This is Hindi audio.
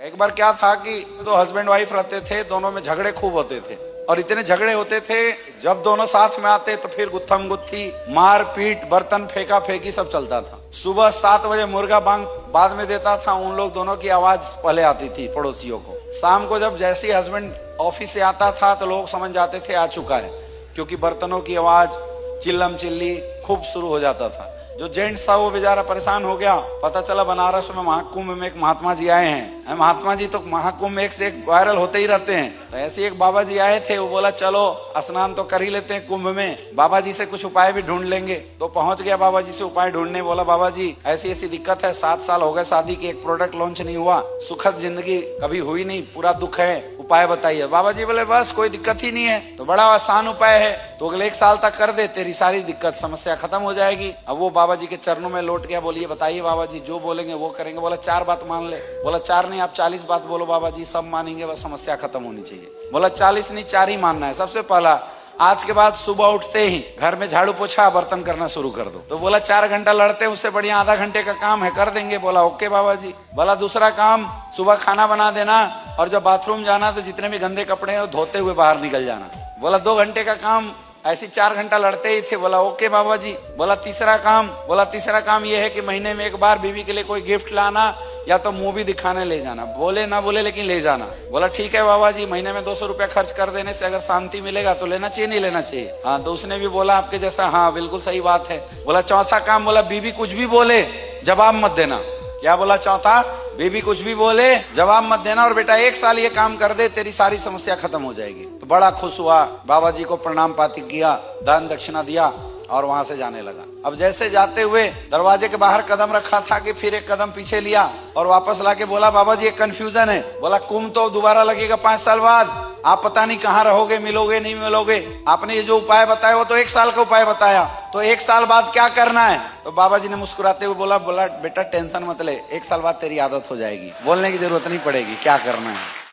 एक बार क्या था कि दो हस्बैंड वाइफ रहते थे, दोनों में झगड़े खूब होते थे और इतने झगड़े होते थे जब दोनों साथ में आते तो फिर गुत्थम गुत्थी, मार पीट, बर्तन फेंका फेंकी सब चलता था। सुबह 7 बजे मुर्गा बांग बाद में देता था, उन लोग दोनों की आवाज पहले आती थी पड़ोसियों को। शाम को जब जैसे ही हस्बैंड ऑफिस से आता था तो लोग समझ जाते थे आ चुका है, क्योंकि बर्तनों की आवाज, चिल्लम चिल्ली खूब शुरू हो जाता था। जो जेंट्स था वो बेचारा परेशान हो गया। पता चला बनारस में महाकुंभ में एक महात्मा जी आए हैं। महात्मा जी तो महाकुंभ में एक से एक वायरल होते ही रहते हैं। तो ऐसे एक बाबा जी आए थे, वो बोला चलो स्नान तो कर ही लेते हैं कुंभ में, बाबा जी से कुछ उपाय भी ढूंढ लेंगे। तो पहुंच गया बाबा जी से उपाय ढूंढने। बोला बाबा जी ऐसी ऐसी दिक्कत है, 7 साल हो गए शादी की, एक प्रोडक्ट लॉन्च नहीं हुआ, सुखद जिंदगी कभी हुई नहीं, पूरा दुख है, उपाय बताइए। बाबा जी बोले बस कोई दिक्कत ही नहीं है, तो बड़ा आसान उपाय है, तो अगले 1 साल तक कर दे, तेरी सारी दिक्कत समस्या खत्म हो जाएगी। अब वो बाबा जी के चरणों में लौट गया। बोलिए बताइए बाबा जी, जो बोलेंगे वो करेंगे। बोला 4 बात मान ले। बोला 4 नहीं, आप 40 बात बोलो बाबा जी, सब मानेंगे, बस समस्या खत्म होनी चाहिए। बोला 40 नहीं 4 ही मानना है। सबसे पहला, आज के बाद सुबह उठते ही घर में झाड़ू पोछा बर्तन करना शुरू कर दो। तो बोला 4 घंटा लड़ते हैं, उससे बढ़िया आधा घंटे का काम है, कर देंगे। बोला ओके बाबा जी। बोला दूसरा काम, सुबह खाना बना देना और जब बाथरूम जाना तो जितने भी गंदे कपड़े हैं धोते हुए बाहर निकल जाना। बोला 2 घंटे का काम, ऐसे 4 घंटा लड़ते ही थे। बोला ओके बाबा जी। बोला तीसरा काम ये है कि महीने में 1 बार बीवी के लिए कोई गिफ्ट लाना या तो मूवी दिखाने ले जाना, बोले ना बोले लेकिन ले जाना। बोला ठीक है बाबा जी, महीने में 200 रुपया खर्च कर देने से अगर शांति मिलेगा तो लेना चाहिए, नहीं लेना चाहिए? हाँ। तो उसने भी बोला आपके जैसा, हाँ बिल्कुल सही बात है। बोला चौथा काम, बोला बीवी कुछ भी बोले जवाब मत देना। क्या बोला चौथा? बीवी कुछ भी बोले जवाब मत देना, और बेटा 1 साल ये काम कर दे, तेरी सारी समस्या खत्म हो जाएगी। तो बड़ा खुश हुआ, बाबा जी को प्रणाम पाती किया, दान दक्षिणा दिया और वहां से जाने लगा। अब जैसे जाते हुए दरवाजे के बाहर कदम रखा था कि फिर 1 कदम पीछे लिया और वापस लाके बोला बाबा जी एक कंफ्यूजन है। बोला कुंभ तो दोबारा लगेगा 5 साल बाद, आप पता नहीं कहाँ रहोगे, मिलोगे नहीं मिलोगे। आपने ये जो उपाय बताया वो तो 1 साल का उपाय बताया, तो 1 साल बाद क्या करना है? तो बाबा जी ने मुस्कुराते हुए बोला बेटा टेंशन मत ले, 1 साल बाद तेरी आदत हो जाएगी, बोलने की जरूरत नहीं पड़ेगी क्या करना है।